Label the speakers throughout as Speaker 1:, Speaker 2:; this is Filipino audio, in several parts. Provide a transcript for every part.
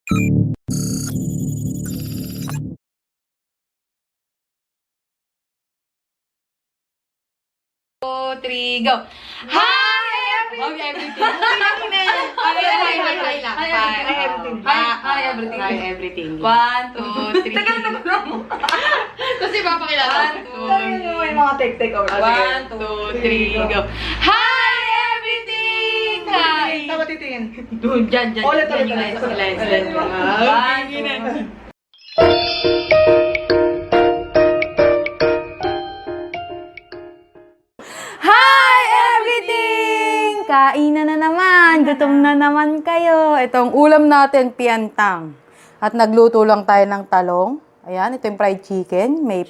Speaker 1: 2, 3, go! Hi, everything! Hi, everything! 1, 2, 3. Kasi papakilala. 1, 2,
Speaker 2: May mga take over.
Speaker 1: 1, 2, 3, go! Hi, everything! Hi!
Speaker 2: Tama titingin.
Speaker 1: Doon, dyan.
Speaker 2: Ulit.
Speaker 3: Hi, everything! Kainan na naman. Gutom na naman kayo. Itong ulam natin, piantang. At nagluto lang tayo ng talong. Ayan, ito yung fried chicken. May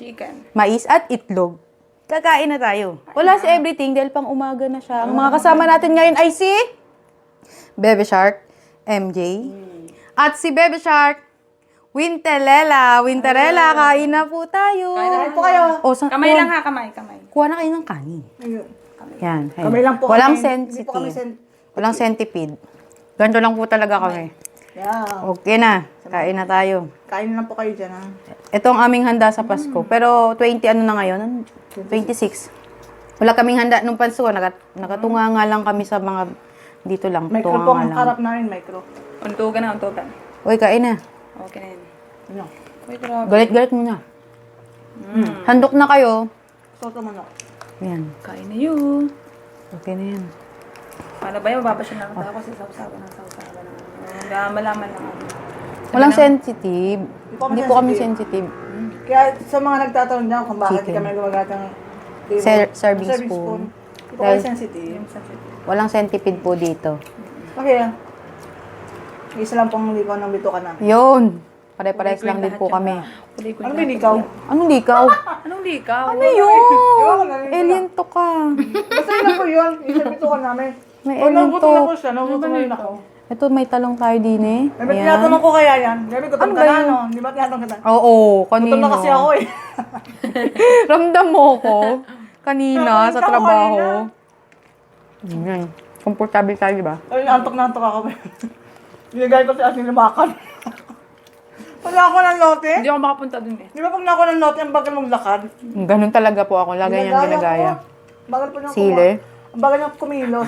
Speaker 3: mais at itlog. Kakain na tayo. Wala si everything dahil pang umaga na siya. Ang mga kasama natin ngayon ay si Bebe Shark, MJ. At si Bebe Shark, Winterella, kain na po tayo.
Speaker 2: Kain po kayo.
Speaker 3: O,
Speaker 4: Kamay lang ha, kamay.
Speaker 3: Kuha na kayo ng kanin. Yan. ayun.
Speaker 2: Kami lang po
Speaker 3: Walang
Speaker 2: kami. Hindi po kami
Speaker 3: sensitive. Walang centipede. Ganito lang po talaga kami.
Speaker 2: Yeah.
Speaker 3: Okay na. Kain na tayo.
Speaker 2: Kain lang po kayo dyan, ha?
Speaker 3: Ito ang aming handa sa Pasko. Pero 20 ano na ngayon? 26. Wala kaming handa nung Pasko. Nakatunga nga lang kami sa mga dito lang.
Speaker 2: Micro
Speaker 3: Tunga
Speaker 2: po
Speaker 3: nga
Speaker 2: ang
Speaker 3: lang.
Speaker 2: harap namin, micro.
Speaker 4: Untugan.
Speaker 3: Uy, kain na.
Speaker 4: Okay na yun.
Speaker 2: Ano?
Speaker 4: Wait, grabe.
Speaker 3: Galit-galit mo na. Handok na kayo.
Speaker 2: Soto mo na.
Speaker 3: Yan.
Speaker 4: Kain na yun.
Speaker 3: Okay na yan.
Speaker 4: Paano ba yun? Mababasyon lang ako kasi sausawan. Malaman lang ako.
Speaker 3: Walang sensitive.
Speaker 2: po kami
Speaker 3: Hindi po kami sensitive.
Speaker 2: Kaya sa mga nagtatanong dyan kung bakit
Speaker 3: Chicken.
Speaker 2: kami gumagamit ng
Speaker 3: Serving spoon.
Speaker 2: Hindi po kami
Speaker 3: Dahil-
Speaker 2: sensitive.
Speaker 3: Walang centipede po dito.
Speaker 2: Okay. Isa lang pong likaw ng bituka namin.
Speaker 3: Yun. Pare-pares lang din po kami.
Speaker 2: Ano ba likaw?
Speaker 3: Anong likaw?
Speaker 4: Anong likaw?
Speaker 3: Ano yun?
Speaker 2: Ewan ko na rin.
Speaker 3: Alien to ka.
Speaker 2: Basta yun lang po yun. Isa bituka namin.
Speaker 3: May
Speaker 2: Pag
Speaker 3: alien
Speaker 2: nagutom na po
Speaker 3: to.
Speaker 2: siya, nagutom na rin ako.
Speaker 3: Ito, may talong tayo din eh.
Speaker 2: Ay, ba't tinatanong ko kaya yan? Gabi gutom
Speaker 3: Ano
Speaker 2: ka
Speaker 3: ba
Speaker 2: na,
Speaker 3: yun?
Speaker 2: no? Di ba tinatanong ka na?
Speaker 3: Oo, kanino.
Speaker 2: Gutom na kasi ako eh.
Speaker 3: Ramdam mo ko. Kanina, sa
Speaker 2: Ikaw
Speaker 3: trabaho. Yan. Komportable tayo, di ba?
Speaker 2: Ay, naantok ako. Binigay ko si Asing lumakan. Wala ako ng lote.
Speaker 4: Hindi ako makapunta dun eh.
Speaker 2: Di ba pag na ako ng lote, ang bagal mong lakad?
Speaker 3: Ganun talaga po ako. Lagay niyang ginagaya.
Speaker 2: ko. Bagal po niyang
Speaker 3: Sile.
Speaker 2: Ang bagal niyang kumilos.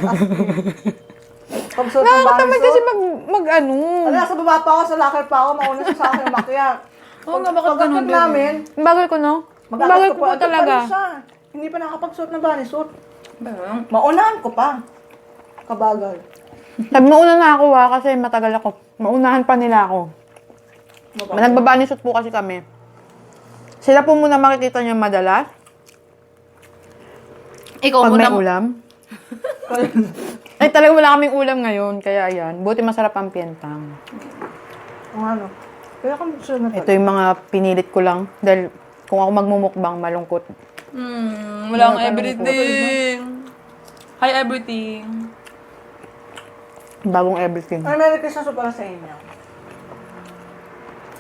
Speaker 2: Pagsuot ng
Speaker 3: Nakakatamad kasi
Speaker 2: banisot.
Speaker 3: mag-ano.
Speaker 2: Wala, sa baba pa ako, sa locker pa ako, mauna siya sa akin umakyat.
Speaker 4: Oo nga, bakit ganun
Speaker 2: Pagkakot
Speaker 4: din?
Speaker 2: namin,
Speaker 3: Ang bagal ko, no? Ang
Speaker 2: mag-akit
Speaker 3: bagal
Speaker 2: ko
Speaker 3: ko po
Speaker 2: agad pa
Speaker 3: talaga.
Speaker 2: rin siya. Hindi pa nakapagsuot ng banisot.
Speaker 4: Parang,
Speaker 2: Maunahan ko pa. Kabagal.
Speaker 3: Sabi, mauna na ako kasi matagal ako. Maunahan pa nila ako. Nagbabanisot po kasi kami. Sila po muna makikita niyo madalas.
Speaker 4: ikaw
Speaker 3: Pag may
Speaker 4: muna.
Speaker 3: ulam. Ay, talaga wala kaming ulam ngayon. Kaya ayan. Buti masarap ang pientang.
Speaker 2: Kung ano. Kaya kung gusto na
Speaker 3: Ito yung mga pinilit ko lang. Dahil kung ako magmumukbang, malungkot.
Speaker 4: Wala akong everything. Hi, everything.
Speaker 3: Bagong everything.
Speaker 2: Ay, Merry Christmas po pala sa inyo.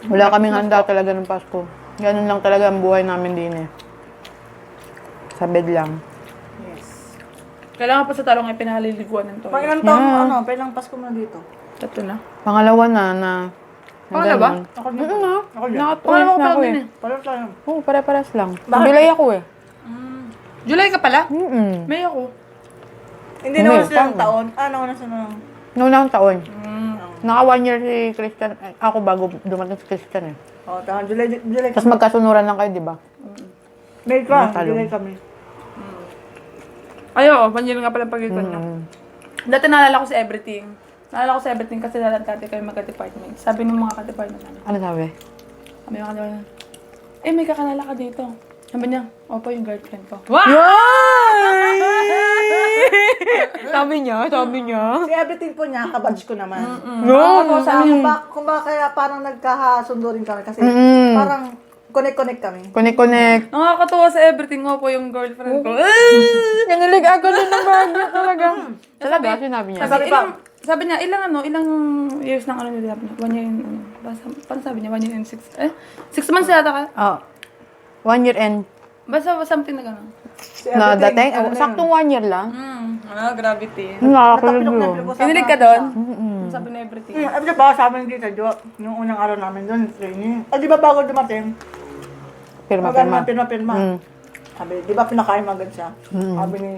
Speaker 3: Wala kaming handa talaga ng Pasko. Ganun lang talaga ang buhay namin din eh. Sa bed lang.
Speaker 2: Yes.
Speaker 4: Kailangan pa sa talong ay pinaliliguan ng
Speaker 2: Pag
Speaker 4: toyo.
Speaker 2: ilang taon, ano, pailang Pasko mo na dito.
Speaker 4: Tatlo na.
Speaker 3: Pangalawa na
Speaker 4: Pangalawa?
Speaker 3: ganun.
Speaker 2: Ako dito.
Speaker 3: Oo na.
Speaker 2: Ako dyan.
Speaker 3: Nakatulis na ako eh.
Speaker 2: Pala tayo.
Speaker 3: Oo, pare-pares lang. July ako eh.
Speaker 4: July ka pala?
Speaker 3: Mm-mm.
Speaker 4: May ako.
Speaker 2: Hindi
Speaker 3: Hindi,
Speaker 2: naman sila ng
Speaker 3: tama.
Speaker 2: taon. Ah, naman sila ng...
Speaker 3: Noong nakang taon. Naka 1 year si Christian. Ako bago dumating si Christian eh.
Speaker 2: Oh, tama. July
Speaker 3: Tapos magkasunuran lang kayo, di ba?
Speaker 2: May ka,
Speaker 3: Talong.
Speaker 2: July kami.
Speaker 4: Ay, oo. Panjil nga pala pag-icon niya. Dati naalala ko si everything. Naalala ko si everything kasi dati kayo magka-department. Sabi ng mga ka-department namin.
Speaker 3: Ano sabi?
Speaker 4: Sabi ng ka-department, may kakalala ka dito. Sabi niya, opo yung girlfriend ko. Wow!
Speaker 3: sabi niya.
Speaker 2: Si everything po niya, kabadge ko naman.
Speaker 3: No,
Speaker 2: Ako, sabi kung ba kaya parang nagkahasundo rin kami kasi parang connect kami.
Speaker 3: Connect.
Speaker 4: Nakakatawa sa everything, opo yung girlfriend ko.
Speaker 3: Nangilig ako din ng bagyo talaga. Talaga, sinabi niya.
Speaker 4: Sabi niya, ilang years nang ano nila. 1 year and paano sabi niya? 1 year and 6, 6 months yata ka?
Speaker 3: Oh. 1 year and
Speaker 4: Basta something na gano'n.
Speaker 2: Si
Speaker 3: na
Speaker 2: everything,
Speaker 3: dating.
Speaker 2: ano na yun?
Speaker 3: Saktong 1 year lang.
Speaker 4: Gravity.
Speaker 3: Nakakakilig yun.
Speaker 2: Natapilok na
Speaker 4: Kinilig ka doon? sabi na everything.
Speaker 2: Di ba sa amin dito, Jo, yung unang araw namin doon, training. Di ba bago dumating?
Speaker 3: Pirma.
Speaker 2: Pirma. Sabi, di ba pinakain mo agad siya? Sabi ni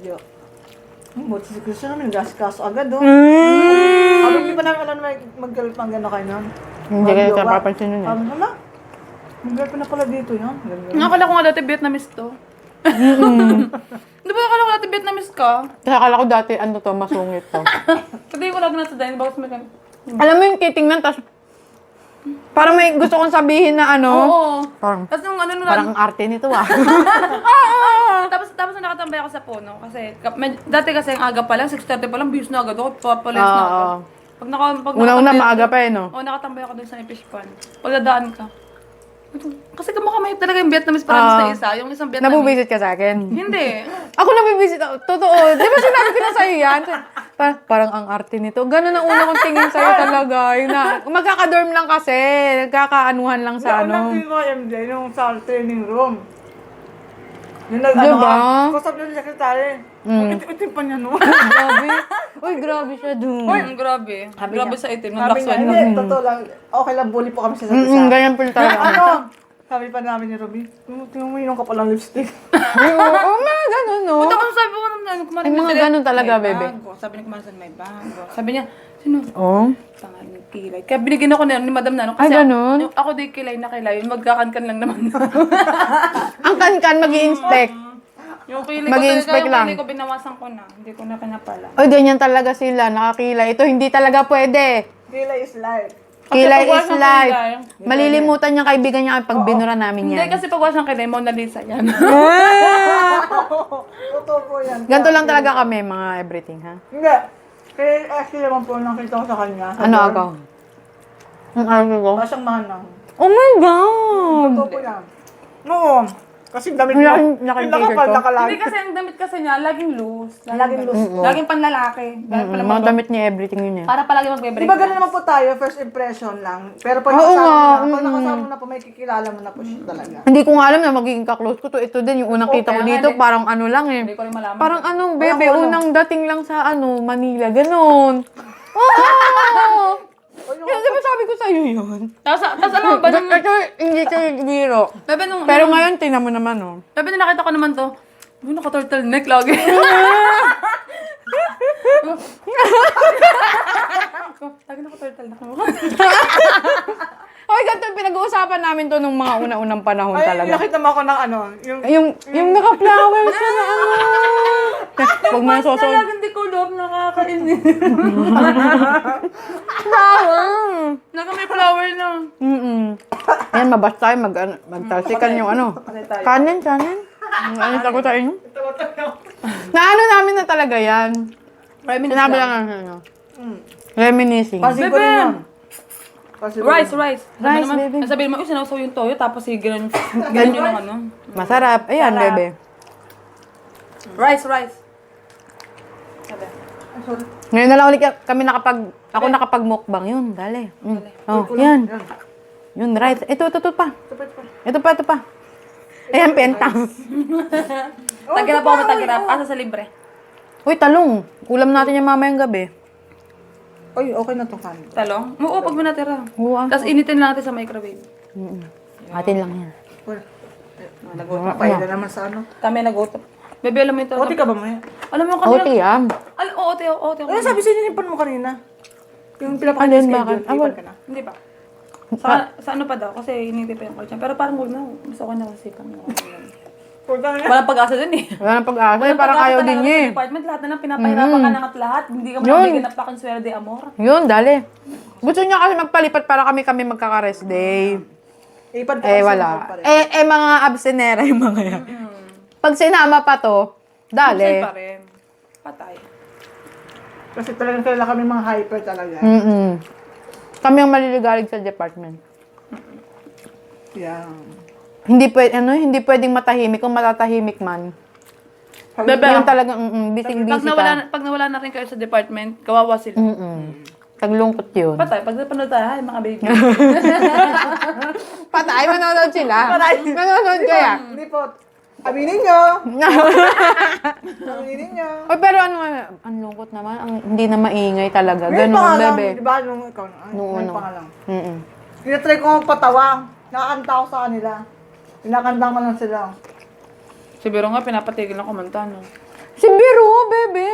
Speaker 2: Jo. Buti si Christian namin, gas-gas agad, oh. Sabi, hindi pa namin alam na mag-girl pang gano'n kayo nun.
Speaker 3: Hindi kayo kapapansin nun eh.
Speaker 2: Sabi, hala, mag-girl na pala dito yan.
Speaker 4: Nakakala ko nga dati Vietnamese to. Di ba akala ko dati Vietnamese ka?
Speaker 3: Kasi akala ko dati, ano to, masungit to.
Speaker 4: Pati ko lagi nasa dahil, bakit may
Speaker 3: Alam mo yung titingnan, tas parang may gusto kong sabihin na ano.
Speaker 4: Oo.
Speaker 3: Parang,
Speaker 4: Tapos nung ano,
Speaker 3: parang ang arte nito ah.
Speaker 4: tapos nakatambay ako sa puno. Kasi, dati kasi ang aga pa lang, 6:30 pa lang, views na agad ako, papalis na agad.
Speaker 3: Oo.
Speaker 4: Pag
Speaker 3: Una-una
Speaker 4: nakatambay
Speaker 3: maaga
Speaker 4: ako-
Speaker 3: pa eh, no?
Speaker 4: Oo, nakatambay ako dun sa fish pond. Pagdadaan ka. Kasi kamukha talaga yung Vietnamese promise na isa. Yung isang Vietnamese.
Speaker 3: Nabubisit ka sa akin.
Speaker 4: Hindi.
Speaker 3: Ako nabibisit ako. Totoo. Di ba sinabi ko na sa'yo yan? Parang ang arte nito. Ganun ang una kong tingin sa'yo talaga. Yun na. Magkakadorm lang kasi. Nagkakaanuhan lang sa
Speaker 2: Yung
Speaker 3: ano.
Speaker 2: unang ko MJ, yung sa training room. Yung
Speaker 3: Diba?
Speaker 2: kusap yung sekretary. Itim pa niya, no?
Speaker 3: Grabe. Uy, grabe siya dun.
Speaker 4: Grabe. Grabe sa itim. Nung
Speaker 2: Sabi
Speaker 4: black
Speaker 2: niya,
Speaker 4: swan.
Speaker 2: hindi, totoo lang. Okay lang, bully po kami sa isa't isa.
Speaker 3: Ganyan po talaga.
Speaker 2: Ano? Sabi pa namin ni Ruby, tingnan mo yun ka palang lipstick.
Speaker 3: Oo, mga ganun, no?
Speaker 4: Punta ko sabi ko kumarin.
Speaker 3: Ay, mga ganun talaga, bebe.
Speaker 4: Sabi ni kumarin may bago. Sabi niya, sino?
Speaker 3: Oo.
Speaker 4: Tangan ng kilay. Kaya binigyan ako ni Madam Nano. Kasi
Speaker 3: Ay, ganun?
Speaker 4: ako di kilay na kilay. Yung magkakankan lang naman.
Speaker 3: Ang kan-kan mag-i-inspect.
Speaker 4: Yung kilay ko
Speaker 3: Mag-i-inspect
Speaker 4: talaga,
Speaker 3: lang.
Speaker 4: yung kilay ko binawasan ko na. Hindi ko na pinapala.
Speaker 3: Uy, ganyan talaga sila. Nakakila. Ito hindi talaga pwede.
Speaker 2: Kilay is life.
Speaker 3: Kilay
Speaker 4: pag
Speaker 3: is
Speaker 4: wash ng
Speaker 3: life.
Speaker 4: kilay,
Speaker 3: Malilimutan niyang kaibigan niya pag binura namin
Speaker 4: Hindi,
Speaker 3: yan.
Speaker 4: kasi pag wash ng kilay, Mona Lisa yan.
Speaker 2: Totoo po yan.
Speaker 3: Ganito lang talaga kami, mga everything, ha?
Speaker 2: Hindi. Kaya actually naman po, nakita ko sa kanya.
Speaker 3: Ano ako? Ang araw ko?
Speaker 2: Parang siyang manang.
Speaker 3: Oh my God!
Speaker 2: Totoo po yan. Oo. Kasi damit
Speaker 3: Wala
Speaker 2: mo.
Speaker 3: akong nakikita ko.
Speaker 4: Hindi kasi ang damit kasi niya, laging loose.
Speaker 2: Laging loose po.
Speaker 4: Laging panlalaki.
Speaker 3: Mga damit niya, everything yun eh.
Speaker 4: Para palagi
Speaker 2: Di
Speaker 4: magbe-break.
Speaker 2: ba ganun naman po tayo, first impression lang. Pero pag
Speaker 3: Oo
Speaker 2: nakasama mo
Speaker 3: nga,
Speaker 2: na, pag nakasama mo na po, may kikilala mo na po siya talaga.
Speaker 3: Hindi ko nga alam na magiging kaklose ko to. Ito din, yung unang kita ko
Speaker 4: kaya
Speaker 3: dito,
Speaker 4: nga,
Speaker 3: parang ano lang eh.
Speaker 4: Hindi ko rin malaman.
Speaker 3: Parang ano, bebe, unang dating lang sa ano, Manila, ganun. Oo! Yan, di ba sabi ko sa'yo yun?
Speaker 4: Tapos alam mo ba nung...
Speaker 3: Ito, hindi ko biro.
Speaker 4: Bebe, nung...
Speaker 3: Pero ngayon, tingnan mo naman, oh.
Speaker 4: Bebe, nung nakita ko naman to. Uy, naka-turtleneck lagi. Lagi naka-turtleneck.
Speaker 3: Oy, ganito, pinag-uusapan namin to nung mga una-unang panahon
Speaker 2: Ay,
Speaker 3: talaga.
Speaker 2: nakita mo ako ng ano, yung...
Speaker 3: Yung naka-flowers siya na ano. Huwag mo na sosol.
Speaker 4: Talagang hindi ko love, nakakainis.
Speaker 3: Flower!
Speaker 4: Naka may flower na.
Speaker 3: Ayan, mabas tayo, magtalsikan yung ano. Kanin. Ano ko sa inyo? Naano namin na talaga yan. Sinabi lang ano. Reminiscing.
Speaker 2: Pansin ko rin yun. Pansin ko rin.
Speaker 4: Rice.
Speaker 3: Rice,
Speaker 4: naman,
Speaker 3: baby.
Speaker 4: sabihin mo, sinawsaw yung toyo, tapos ganun yung ano.
Speaker 3: Masarap. Ayan,
Speaker 2: Sarap.
Speaker 3: bebe.
Speaker 4: Rice.
Speaker 2: Ay, sorry.
Speaker 3: Ngayon na lang ulit kami ako nakapag-mukbang. Yun, dali. Oh, yan. Yun, rice. Ito pa. Ito pa. Ayan, pentang.
Speaker 4: Tagirap ako matagirap, asa sa libre.
Speaker 3: Uy, talong. Ulam natin yung mamayang gabi.
Speaker 2: Ay, okay na to kanin.
Speaker 4: Talong? Oo, pag minatira.
Speaker 3: Oo,
Speaker 4: Tapos initin lang natin sa microwave.
Speaker 3: Atin lang yan.
Speaker 2: Uy, napaya na naman sa ano.
Speaker 4: Kami nagutom. Bebe, alam mo ito.
Speaker 2: Oti ka ba maya?
Speaker 4: Alam mo yung kanina.
Speaker 3: Oti, yan.
Speaker 4: Oo,
Speaker 2: Ano sabi sa mo kanina? Yung
Speaker 3: Alin,
Speaker 2: pinapakain sa
Speaker 3: bakit?
Speaker 2: schedule, ipan ka na.
Speaker 4: Hindi pa. Sa ano pa daw? Kasi hinintay pa yung call Pero parang huwag na. Gusto ko na kasi kami. Walang pag-asa dun eh.
Speaker 3: Wala nang pag-asa. Parang ayaw din niya eh.
Speaker 4: Department, lahat na lang pinapahirapan ka lang at lahat. Hindi ka
Speaker 3: Yun.
Speaker 4: manabigyan na pakin swerte de amor.
Speaker 3: Yun, dali. Gusto niya kasi magpalipat para kami magkaka-rest day.
Speaker 2: Ipan ka
Speaker 3: Eh,
Speaker 2: kasi
Speaker 3: wala.
Speaker 2: pa rin.
Speaker 3: Mga absenera yung mga yan. Pag sinama pa to, dali.
Speaker 4: Saan pa rin. Patay.
Speaker 2: Kasi talagang kailangan kami mga hyper talaga.
Speaker 3: Kami ang maliligalig sa department.
Speaker 2: Yeah.
Speaker 3: Hindi pwedeng matahimik. Kung matatahimik man.
Speaker 4: Bebe,
Speaker 3: Yung talagang bising-busy ka.
Speaker 4: pag nawala na rin kayo sa department, kawawa sila.
Speaker 3: Taglungkot yun.
Speaker 4: Patay. Pag napanood tayo, ay mga baby.
Speaker 3: Patay, manonood sila. Manonood kaya.
Speaker 2: Hindi po. Aminin nyo. Aminin nyo.
Speaker 3: Oy, pero ano, ang lungkot naman. Hindi na maingay talaga.
Speaker 2: Ngayon
Speaker 3: Ganun,
Speaker 2: pa nga lang,
Speaker 3: bebe.
Speaker 2: di ba, nung ikaw na,
Speaker 3: Nung
Speaker 2: ngayon
Speaker 3: ano.
Speaker 2: pa nga lang.
Speaker 3: Mm-mm.
Speaker 2: Tinatry ko magpatawa. Nakakanta ako sa kanila. Pinakanta ko lang sila.
Speaker 4: Si Biro nga, pinapatigil ng kumanta, no?
Speaker 3: Si Biro, bebe.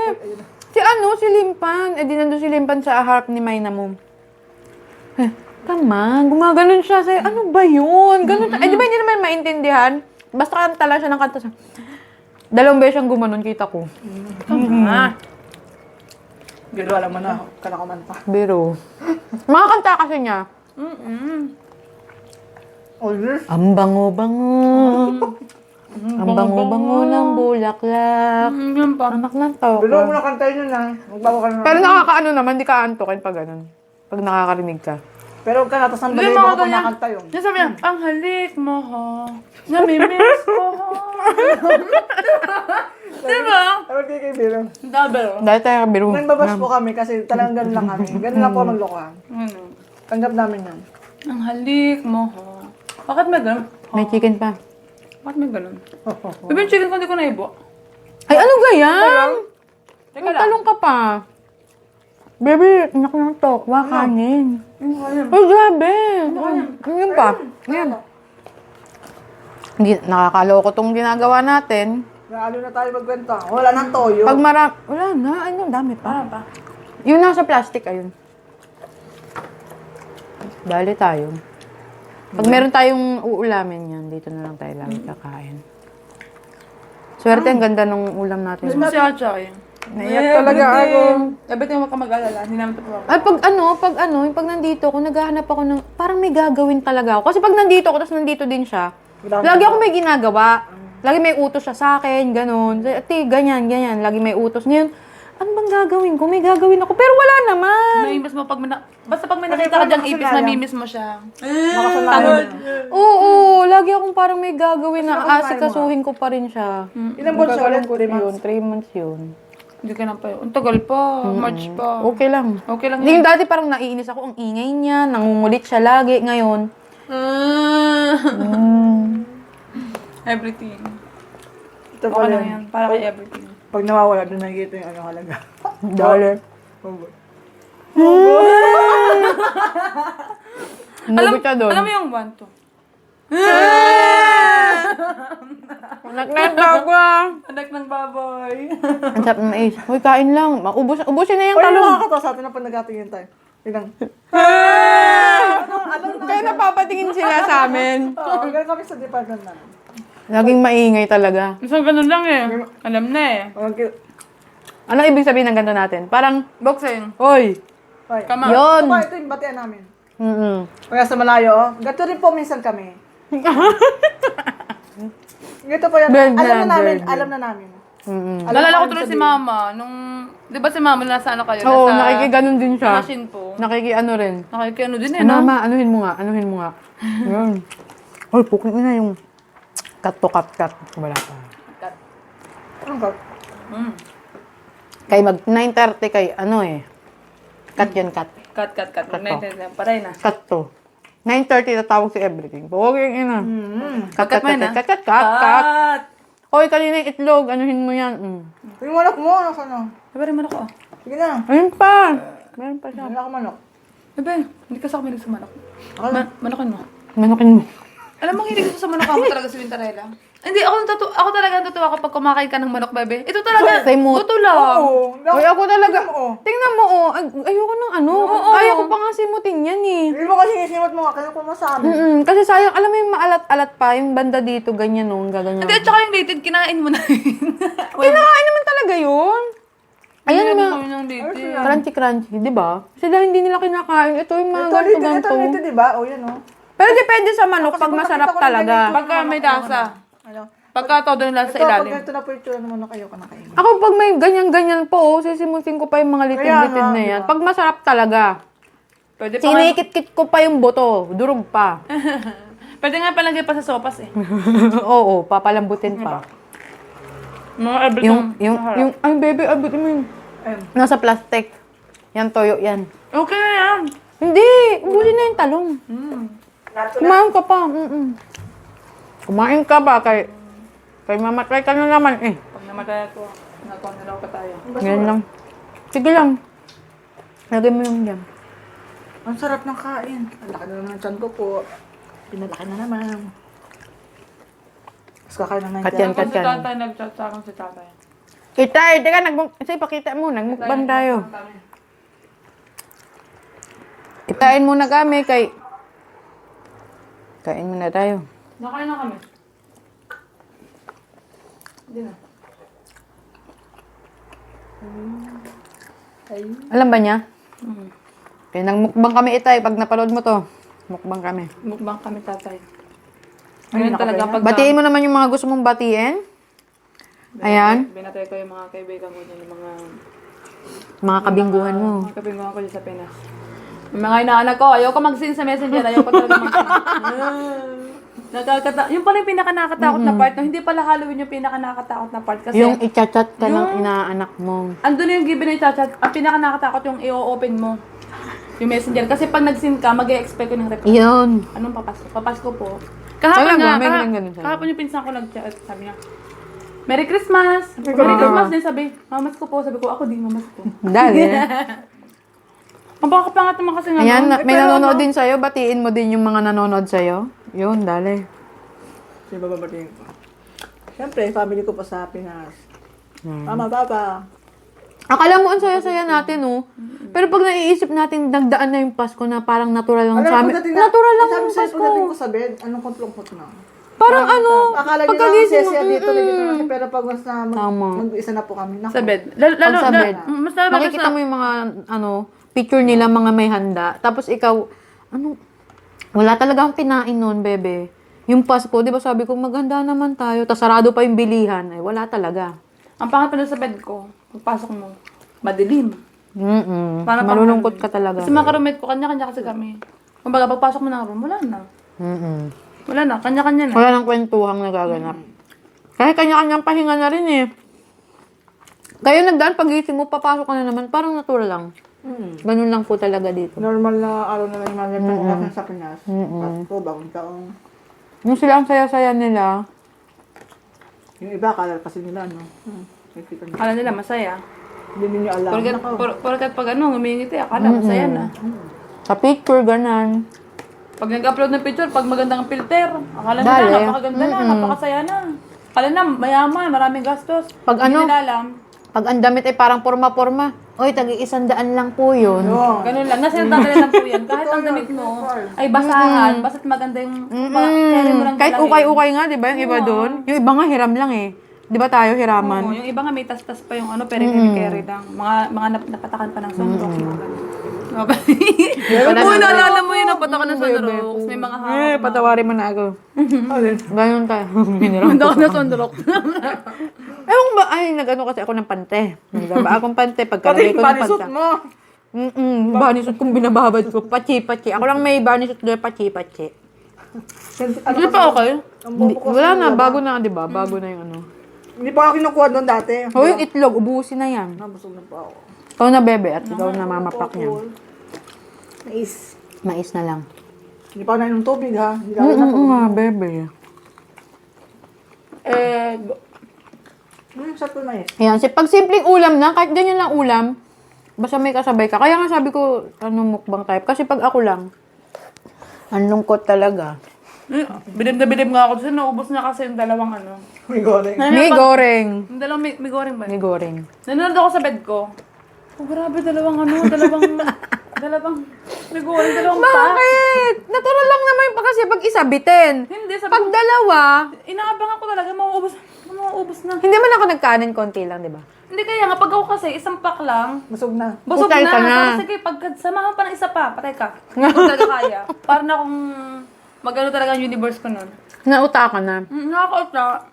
Speaker 3: Si ano, si Limpan. Eh, di nandun si Limpan sa harap ni Mayna mo. Eh, tama, gumaganon siya. Say, ano ba yun? Ganun. Eh, di ba hindi naman maintindihan? Basta kanta lang siya ng kanta siya. Dalawang beses siyang gumanon, kita ko.
Speaker 4: Tama.
Speaker 2: Pero alam mo na, kanakamanta.
Speaker 3: Biro. Mga kanta kasi niya.
Speaker 2: Always.
Speaker 3: Ang bango-bango. Ang bango-bango ng bulaklak.
Speaker 4: Yan pa.
Speaker 3: Anak ng tao.
Speaker 2: Pero mo na kantayin yun na. Magbawa ka na.
Speaker 3: Pero nakakaano naman, di ka antokin pag ganun. Pag nakakarinig ka.
Speaker 2: Pero huwag ka na, tapos ang
Speaker 4: Hindi,
Speaker 2: dali
Speaker 4: mga
Speaker 2: mo kung
Speaker 4: ganyan.
Speaker 2: nakanta yun.
Speaker 4: Yung sabi niya, ang halik mo ho. Namimiss ko ho. Diba?
Speaker 2: Pero kay Biro.
Speaker 4: Double.
Speaker 3: Dahil tayo Biro.
Speaker 2: Nang babas po kami kasi talagang ganun lang kami. Ganun lang po maglokohan.
Speaker 4: Ano?
Speaker 2: Tanggap namin yan.
Speaker 4: Ang halik mo ho. Bakit may ganun?
Speaker 3: May chicken pa.
Speaker 4: Bakit may ganun? Bibi yung chicken ko hindi ko naibo.
Speaker 3: Ay, ano ganyan?
Speaker 4: Teka
Speaker 3: May
Speaker 4: lang.
Speaker 3: talong ka pa. Baby, anak ng tokwa, kanin. Ay, grabe. Yun pa. Yan. Hindi, nakakaloko tong ginagawa natin.
Speaker 2: Lalo na tayo magkwenta. Wala nang toyo.
Speaker 3: Pag wala na, ayun, dami pa.
Speaker 4: Pa.
Speaker 3: Yung nasa plastic, ayun. Dali tayo. Pag meron tayong uulamin yan, dito na lang tayo lagi kakain. Swerte, ang ganda ng ulam natin.
Speaker 4: Si Acha eh.
Speaker 3: Naiyak talaga ako.
Speaker 4: Everything huwag ka mag-alala. Hindi namin ito pa.
Speaker 3: Ay, pag nandito ako, naghahanap ako ng, parang may gagawin talaga ako. Kasi pag nandito ako, tapos nandito din siya, lagi ako may ginagawa. Lagi may utos siya sa akin, ganun. Ate, ganyan. Lagi may utos. Ngayon, ano bang gagawin ko? May gagawin ako. Pero wala naman.
Speaker 4: Namimiss mo pag basta pag may nakita ka dyang ipis, namimiss mo siya.
Speaker 2: Nakasanayan.
Speaker 3: Oo, lagi akong parang may gagawin na asikasuhin ko pa rin siya.
Speaker 2: Ilang buwan siya ulit?
Speaker 3: 3 months. 3 months yun.
Speaker 4: Hindi ka na pa yun. Ang tagal pa. March pa.
Speaker 3: Okay lang.
Speaker 4: Okay lang
Speaker 3: Yung dati parang naiinis ako, ang ingay niya, nangungulit siya lagi. Ngayon,
Speaker 4: Everything.
Speaker 2: Ito
Speaker 4: Okay
Speaker 2: pa
Speaker 4: lang
Speaker 2: yan.
Speaker 4: yan. Para kay everything.
Speaker 2: Pag nawawala, doon nakikita yung ano halaga.
Speaker 3: dollar. Nugot siya doon.
Speaker 4: Alam mo yung 1, 2.
Speaker 3: Nagtatagwa.
Speaker 4: Anak ng baboy.
Speaker 3: Ang sarap ng mais. Uy, kain lang. Ubusin na yung
Speaker 2: Ay,
Speaker 3: talong.
Speaker 2: nakakatawa sa atin na pag nagkatingin tayo. Ilang.
Speaker 3: Kaya napapatingin sila sa amin.
Speaker 2: Oo, ganun kami sa department namin.
Speaker 3: Laging maingay talaga.
Speaker 4: So, ganun lang eh. Alam na eh.
Speaker 3: Ano ibig sabihin ng ganito natin? Parang,
Speaker 4: Boxing.
Speaker 3: oy.
Speaker 4: Come on.
Speaker 3: Yun.
Speaker 2: Ito yung batian namin.
Speaker 3: Mm-mm.
Speaker 2: Kaya sa malayo, gato rin po minsan kami. Ganito po yan. Alam na namin.
Speaker 3: Mm-mm.
Speaker 4: Nalala ko tuloy si Mama. Nung, di ba si Mama nasa ano kayo?
Speaker 3: Oo,
Speaker 4: nasa
Speaker 3: nakikiganon din siya.
Speaker 4: machine po.
Speaker 3: Nakikiano rin.
Speaker 4: Nakikiano din eh, no?
Speaker 3: Mama, anuhin mo nga. Yun. Uy, pukin na yung cut to cut. Wala pa.
Speaker 2: Anong ka?
Speaker 3: Kay mag 9:30 kay ano eh. Cut yun, cut.
Speaker 4: Cut. Paray na.
Speaker 3: Cut to. 9:30 tatawag si everything. Puging ina.
Speaker 4: Cut mo yun, ah?
Speaker 3: Cut. Hoy, kanina yung itlog, anuhin mo yan.
Speaker 2: Yung manok mo, ano ka na?
Speaker 4: Sabi rin manok ko.
Speaker 2: Sige na.
Speaker 3: Ayun pa. Meron pa siya.
Speaker 2: Wala ka manok.
Speaker 4: Sabi, hindi ka sa kamilig sa manok. Manokin mo.
Speaker 3: Manokin mo.
Speaker 4: Alam mo, hilig ko sa manok mo talaga si Winterella. Hindi, ako talaga natutuwa kapag kumakain ka ng manok, bebe. Ito talaga,
Speaker 3: Say mo.
Speaker 4: totoo lang.
Speaker 2: Oo.
Speaker 3: Hoy, ako talaga.
Speaker 2: Tingnan mo, oh.
Speaker 3: Tingnan mo, oh. Ayoko ng ano. Kaya ko pa nga simutin yan eh.
Speaker 2: Hindi mo kasi isimot mo nga, kaya kung masabi.
Speaker 3: Kasi sayang, alam mo yung maalat-alat pa, yung banda dito, ganyan oh, gaganyan.
Speaker 4: Hindi, at saka yung dated, kinain mo na yun.
Speaker 3: Kinakain naman talaga yun. Ayan
Speaker 4: Hindi
Speaker 3: naman.
Speaker 4: kami ng dated.
Speaker 3: Crunchy, di ba? Sila hindi nila kinakain. Ito yung mga
Speaker 2: Ito,
Speaker 3: ganito-ganto.
Speaker 2: ito, di ba? O, yan, oh.
Speaker 3: Pero depende sa manok pag masarap
Speaker 2: nakita ko na
Speaker 3: talaga.
Speaker 2: ganito.
Speaker 4: Pagka may lasa.
Speaker 2: Ano?
Speaker 4: Pagka todo yung lasa sa
Speaker 2: Ito, pag
Speaker 4: ilalim.
Speaker 2: ganito na po ito, ano manok kayo ka nakain.
Speaker 3: Ako pag may ganyan-ganyan po, sisimutin ko pa yung mga litid-litid
Speaker 2: Kaya nga,
Speaker 3: na yan.
Speaker 2: diba?
Speaker 3: Pag masarap talaga.
Speaker 4: Pwede pa
Speaker 3: Sinikit-kit ko pa yung buto. Durog pa.
Speaker 4: Pwede nga palagay pa sa sopas eh.
Speaker 3: Oo, papalambutin pa.
Speaker 4: Mga everything.
Speaker 3: Ay baby, abutin mo yun.
Speaker 2: Ayun.
Speaker 3: Nasa plastic. Yan, toyo yan.
Speaker 4: Okay na yan.
Speaker 3: Hindi, ubusin na yung talong. Kumain ka pa. Kumain ka ba kay... Kay mamatay ka na naman eh.
Speaker 4: Pag namatay ako, nagawa na daw pa tayo.
Speaker 3: Yan lang. Sige lang. Lagay mo yung jam.
Speaker 2: Ang sarap ng kain. Ang laki na naman ng tiyan ko po. Pinalaki na naman. Tapos kakain na
Speaker 3: Kat yan,
Speaker 2: ng
Speaker 3: kat
Speaker 4: Si
Speaker 3: yan.
Speaker 4: tatay, nag-chat sa akin si tatay.
Speaker 3: Kitay, teka, kasi pakita mo, nagmukbang tayo. Kitain muna kami kay... Kain muna tayo.
Speaker 4: Nakain na kami. Hindi na.
Speaker 3: Alam ba niya?
Speaker 4: Mm.
Speaker 3: Kaya nagmukbang kami itay, pag napanood mo to. Mukbang kami.
Speaker 4: Mukbang kami tatay.
Speaker 2: Ay,
Speaker 4: Ngayon talaga pag...
Speaker 3: Batiin mo naman yung mga gusto mong batiin. Ayan.
Speaker 4: Binatay ko yung mga kaibigan ko dyan, yung mga...
Speaker 3: Mga kabingguhan mo.
Speaker 4: Mga kaibigan ko dyan sa Pinas. Yung mga inaanak ko, ayoko mag-send sa messenger, ayoko talaga mag-send. Yung pala yung pinaka-nakakatakot na part, no? Hindi pala Halloween yung pinaka-nakakatakot na part kasi...
Speaker 3: Yung i-chat ka ng inaanak mo.
Speaker 4: Andun yung given na i-chat, ang pinaka-nakakatakot yung i-open mo. Yung messenger. Kasi pag nag-send ka, mag-e-expect ko ng reply.
Speaker 3: Yun.
Speaker 4: Anong papasko? Papasko po. Kahapon
Speaker 3: Talaga?
Speaker 4: nga,
Speaker 3: May ganun sa'yo?
Speaker 4: kahapon yung pinsan ko nag-chat, sabi niya, Merry Christmas! Merry Christmas din sabi. Mamas ko po. Sabi ko, ako din, mamas ko.
Speaker 3: Dali.
Speaker 4: Ang bakapangat naman kasi nga.
Speaker 3: Ayan,
Speaker 4: no?
Speaker 3: may nanonood din sa'yo. Batiin mo din yung mga nanonood sa'yo. Yun, dali.
Speaker 2: Sino ba babatiin ko? Siyempre, family ko pa sa Pinas. Mama, papa.
Speaker 3: Akala mo ang saya-saya natin, oh. Pero pag naiisip natin, nagdaan na yung Pasko na parang natural lang sa amin. Natural lang yung
Speaker 2: Sabi
Speaker 3: Pasko.
Speaker 2: pagdating ko sa bed, anong kontlong-kot na?
Speaker 3: Parang ano,
Speaker 2: Akala nila
Speaker 3: pagkagising mo,
Speaker 2: siya dito, dito na. Pero pag mas na
Speaker 3: Tama.
Speaker 2: mag-isa na po kami. Naku.
Speaker 4: Sa bed. Lalo,
Speaker 3: pag sa bed,
Speaker 4: mas lalo
Speaker 3: makikita mo yung mga, picture nila, mga may handa. Tapos ikaw, wala talaga akong kinain noon, bebe. Yung Pasko, di ba sabi ko, maghanda naman tayo. Tapos sarado pa yung bilihan. Ay, wala talaga.
Speaker 4: Ang pangat pa sa bed ko, pagpasok mo, madilim. Parang
Speaker 3: Malulungkot ka talaga.
Speaker 4: Kasi mga ka-roommate ko, kanya-kanya kasi kami. Kumbaga, pagpasok mo ng room, wala na. Wala na, kanya-kanya na.
Speaker 3: Wala nang kwentuhang nagaganap. Kahit kanya-kanyang pahinga na rin eh. Kaya nagdaan, pagising mo, papasok ka na naman, parang natural lang. Ganun lang po talaga dito.
Speaker 2: Normal na araw na lang yung mga ganyan sa Pinas. Pasko, bagong taong.
Speaker 3: Yung sila ang saya-saya nila,
Speaker 2: Yung iba, akala kasi nila, nakikita nila.
Speaker 4: Akala nila masaya.
Speaker 2: Hindi ninyo alam.
Speaker 4: Porkat pag ngumingiti, akala masaya na.
Speaker 3: sa picture, ganan.
Speaker 4: Pag nag-upload ng picture, pag magandang filter, akala
Speaker 3: Dali.
Speaker 4: nila, napakaganda na, napakasaya na. Akala na, mayaman, maraming gastos.
Speaker 3: Pag
Speaker 4: Hindi
Speaker 3: ano?
Speaker 4: nila alam.
Speaker 3: Pag ang damit ay parang porma-porma, oy, tagi-100 lang po yun.
Speaker 4: Ganun lang. Nasa natanggalin lang po yan. Kahit ang damit mo ay basahan, basta't maganda yung carry mo lang
Speaker 3: Kahit
Speaker 4: dala
Speaker 3: ukay-ukay nga, di ba? Yung iba doon. Yung iba nga hiram lang eh. Di ba tayo hiraman?
Speaker 4: Yung iba nga may tas-tas pa yung pero carry lang. Mga napatakan pa ng sunrocks. Mga ganun. Naalala mo yun, napatakan ng sunrocks. May mga hawak.
Speaker 3: Patawarin mo na ako. Ganun tayo.
Speaker 4: Napatakan ng sunrocks.
Speaker 3: Ewan ba, ay, nag-ano kasi ako ng pante. Nagaba akong pante, pagkalagay ko ng
Speaker 2: Panisot
Speaker 3: panta.
Speaker 2: mo.
Speaker 3: Banisot kong binababad ko. Pachi-pachi. Ako lang may banisot doon, pachi-pachi.
Speaker 4: Hindi pa okay?
Speaker 3: Wala na, bago na, di ba? Bago na yung ano.
Speaker 2: Hindi pa ako kinukuha doon dati.
Speaker 3: O yung itlog, ubusin na yan.
Speaker 2: Nabusog na pa ako.
Speaker 3: Ikaw na bebe at ikaw na mamapak niya.
Speaker 2: Mais.
Speaker 3: Mais na lang.
Speaker 2: Hindi pa ako nainom tubig ha. Hindi ako na po.
Speaker 3: Oo nga, bebe.
Speaker 2: Sarap ko mais.
Speaker 3: Ayan, pag simpleng ulam na, kahit ganyan lang ulam, basta may kasabay ka. Kaya nga sabi ko, mukbang type. Kasi pag ako lang, ang lungkot talaga.
Speaker 4: Bidim na bidim nga ako kasi naubos na kasi yung dalawang
Speaker 2: May goreng.
Speaker 3: May goreng.
Speaker 4: Yung dalawang may goreng ba?
Speaker 3: May goreng.
Speaker 4: Nanonood ako sa bed ko. Oh, grabe, dalawang may goreng, dalawang pa.
Speaker 3: Bakit? Natural lang naman yung kasi pag isa bitin.
Speaker 4: Hindi, sabi
Speaker 3: Pag
Speaker 4: ko,
Speaker 3: dalawa,
Speaker 4: inaabangan ko talaga, mauubos na.
Speaker 3: hindi man ako nagkanin konti lang, di ba?
Speaker 4: Hindi kaya nga, pag ako kasi, isang pack lang,
Speaker 2: Busog na.
Speaker 4: busog
Speaker 3: Utay
Speaker 4: na.
Speaker 3: ka na.
Speaker 4: Tapos sige, pag samahan pa ng isa pa, patay ka. Kung talaga kaya. Para na akong magano talaga ang universe ko nun.
Speaker 3: Nauta ka na.
Speaker 4: Nakakauta.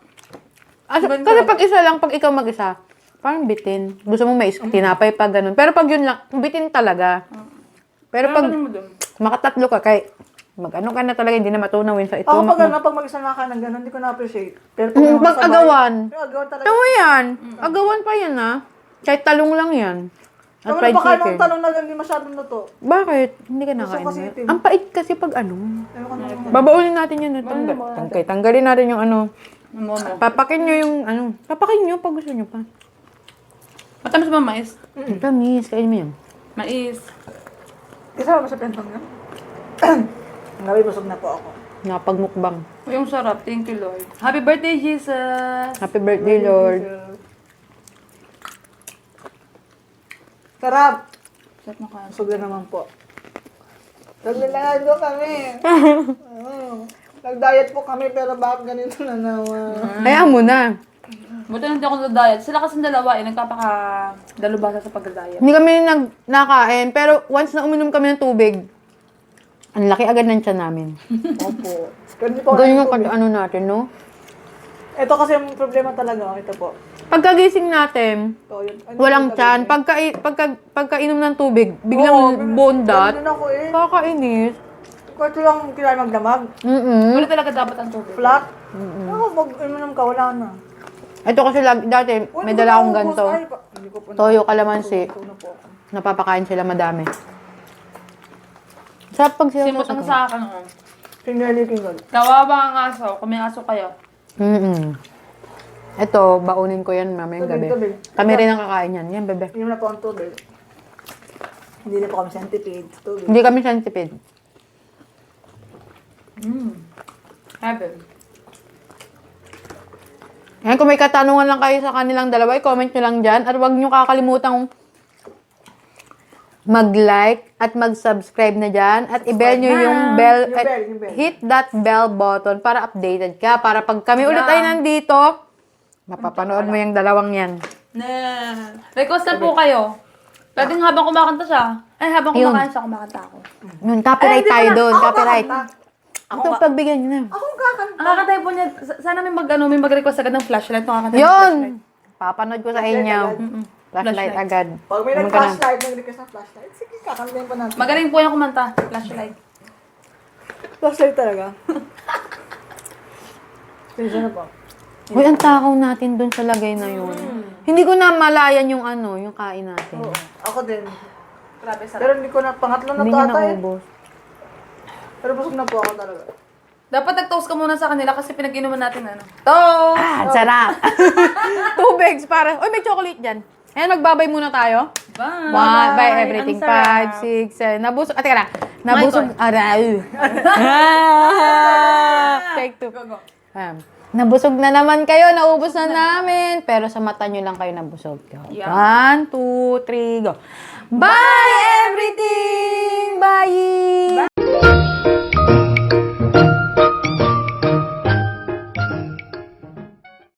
Speaker 3: Kasi pag isa lang, pag ikaw mag-isa, parang bitin. Gusto mo may tinapay pa, ganun. Pero pag yun lang, bitin talaga. Pero pag
Speaker 4: Ano mo dun?
Speaker 3: makatatlo ka, kay mag-ano ka na talaga, hindi na matunawin sa ito.
Speaker 2: Ako pag mag-isa na ka ng gano'n, hindi ko na-appreciate. Pero
Speaker 3: Pag agawan.
Speaker 2: Yung agawan talaga.
Speaker 3: Tama yan. Agawan pa yan, ha? Kahit talong lang yan. At
Speaker 2: Ako
Speaker 3: fried
Speaker 2: napakain
Speaker 3: chicken.
Speaker 2: ng talong na hindi masyadong luto.
Speaker 3: Bakit? Hindi ka nakain
Speaker 2: kasi
Speaker 3: mo?
Speaker 2: itim.
Speaker 3: Ang pait kasi pag ano.
Speaker 2: Ewan ko na.
Speaker 3: Babaulin natin yun. Tanggalin natin yung ano.
Speaker 4: Momo.
Speaker 3: Papakin nyo yung, ano, papakin nyo pag gusto nyo pa.
Speaker 4: Matamis ba mais?
Speaker 3: Tamis, kain mo yun.
Speaker 4: Mais.
Speaker 2: Isa ba sa pentong yun? Ngabi, busog na po ako.
Speaker 3: Nakapagmukbang.
Speaker 4: Uy, yung sarap. Thank you, Lord. Happy birthday, Jesus!
Speaker 3: Happy birthday, Lord.
Speaker 2: Sarap!
Speaker 4: Sarap na kaya.
Speaker 2: Busog na naman po. Naglalaan ko kami. Nag-diet po kami pero bakit ganito na naman?
Speaker 3: Hayaan mo na.
Speaker 4: Buti na hindi ako nag-diet. Sila kasing dalawa nagpapaka-dalubasa sa pag-diet.
Speaker 3: Hindi kami nakain, pero once na uminom kami ng tubig, ang laki agad ng tiyan namin.
Speaker 2: Opo. Pero hindi po
Speaker 3: Ganyan
Speaker 2: ako
Speaker 3: yung ano natin, no?
Speaker 2: Ito kasi yung problema talaga. Ito po.
Speaker 3: Pagkagising natin,
Speaker 2: Ito, yun. Ano
Speaker 3: walang
Speaker 2: yung
Speaker 3: tiyan.
Speaker 2: gagawin?
Speaker 3: Pagkainom ng tubig, biglang bondat.
Speaker 2: Ganun ako eh.
Speaker 3: Kakainis.
Speaker 2: Kung ito lang kailangan magdamag.
Speaker 4: Wala talaga dapat ang tubig.
Speaker 2: Flat. Ako, pag uminom ka, wala na.
Speaker 3: Ito kasi dati,
Speaker 2: Uy,
Speaker 3: may
Speaker 2: hindi
Speaker 3: dala
Speaker 2: ko
Speaker 3: akong
Speaker 2: naubos.
Speaker 3: ganito.
Speaker 2: Ay, hindi ko po
Speaker 3: Toyo, kalamansi.
Speaker 2: Ito na po ako.
Speaker 3: Napapakain sila madami. Sarap pag sila
Speaker 4: Simot ang sa akin. Oh.
Speaker 2: Pinaliking God.
Speaker 4: Kawawa ang aso. Kung may aso kayo.
Speaker 3: Ito, baunin ko yan mamayang gabi.
Speaker 2: Tubig.
Speaker 3: Kami rin ang kakain yan. Yan, bebe.
Speaker 2: Inom na po ang tubig. Hindi na po kami centipede. Tubig.
Speaker 3: Hindi kami centipede.
Speaker 4: Heaven.
Speaker 3: Yan, kung may katanungan lang kayo sa kanilang dalawa, i-comment nyo lang dyan. At huwag nyo kakalimutang mag-like at mag-subscribe na dyan. At i-bell nyo yung bell.
Speaker 2: Yung bell.
Speaker 3: Hit that bell button para updated ka. Para pag kami ulit ay nandito, mapapanood mo yung dalawang yan.
Speaker 4: Request na po kayo. Pwedeng habang kumakanta siya. Ay, habang
Speaker 3: Yun.
Speaker 4: kumakain siya, kumakanta ako.
Speaker 3: Yun, copyright tayo doon. Copyright.
Speaker 2: Ako
Speaker 3: Ito, pagbigyan nyo na.
Speaker 2: Ako kakanta.
Speaker 4: Ang kakantay po niya, sana may mag-request agad ng flashlight. Itong kakantay ng
Speaker 3: Yun!
Speaker 4: flashlight.
Speaker 3: Papanood ko sa inyo. Flashlight agad.
Speaker 2: Pag may
Speaker 3: Ano ka na?
Speaker 2: nag-flashlight, nag-request ng flashlight, sige, kakantayin pa natin.
Speaker 4: Magaling po yung kumanta. Flashlight.
Speaker 2: Flashlight talaga. Sige na po.
Speaker 3: Uy, ang takaw natin doon sa lagay na yun. Hindi ko na malayan yung ano, yung kain natin.
Speaker 2: Oo. Ako din.
Speaker 4: Grabe, sarap.
Speaker 2: Pero hindi ko na, pangatlo na
Speaker 3: Hindi
Speaker 2: to
Speaker 3: niya
Speaker 2: ata eh.
Speaker 3: naubos.
Speaker 2: Pero busog na po ako talaga.
Speaker 4: Dapat nag-toast ka muna sa kanila kasi pinag-inuman natin ano. Toast!
Speaker 3: Ah, sarap! Tubigs para... Uy, may chocolate dyan. Ayan, magbabay muna tayo.
Speaker 4: Bye!
Speaker 3: Bye, everything.
Speaker 4: Ang sarap.
Speaker 3: 5, 6, 7. Nabusog. Teka na. Nabusog. Aray. Take 2. Nabusog na naman kayo. Naubos na namin. Pero sa mata nyo lang kayo nabusog.
Speaker 4: Yeah.
Speaker 3: 1, 2, 3, go. Bye, everything! Bye!